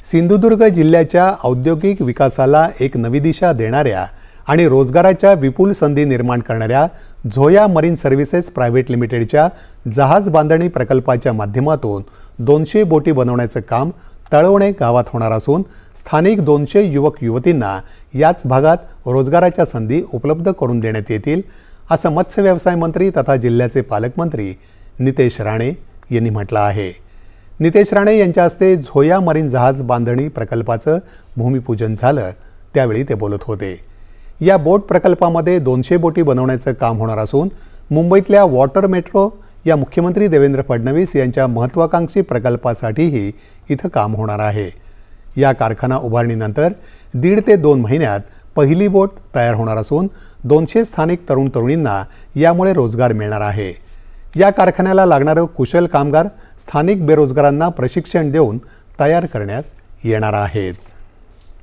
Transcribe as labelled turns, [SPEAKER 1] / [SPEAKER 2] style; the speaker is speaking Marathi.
[SPEAKER 1] सिंधुदुर्ग जिल्ह्याच्या औद्योगिक विकासाला एक नवी दिशा देणाऱ्या आणि रोजगाराच्या विपुल संधी निर्माण करणाऱ्या झोया मरीन सर्व्हिसेस प्रायव्हेट लिमिटेडच्या जहाज बांधणी प्रकल्पाच्या माध्यमातून 200 बोटी बनवण्याचं काम तळवणे गावात होणार असून स्थानिक 200 युवक युवतींना याच भागात रोजगाराच्या संधी उपलब्ध करून देण्यात येतील, असं मत्स्य व्यवसाय मंत्री तथा जिल्ह्याचे पालकमंत्री नितेश राणे यांनी म्हटलं आहे। नितेश राणे यांच्या हस्ते झोया मरीन जहाज बांधणी प्रकल्पाचं भूमिपूजन झालं, त्यावेळी ते बोलत होते। या बोट प्रकल्पामध्ये 200 बोटी बनवण्याचं काम होणार असून मुंबईतल्या वॉटर मेट्रो या मुख्यमंत्री देवेंद्र फडणवीस यांच्या महत्त्वाकांक्षी प्रकल्पासाठीही इथं काम होणार आहे। या कारखाना उभारणीनंतर 1.5 ते 2 महिन्यात पहिली बोट तयार होणार असून 200 स्थानिक तरुण तरुणींना यामुळे रोजगार मिळणार आहे। या कारखान्याला लागणारे कुशल कामगार स्थानिक बेरोजगारांना प्रशिक्षण देऊन तयार करण्यात येणार आहेत।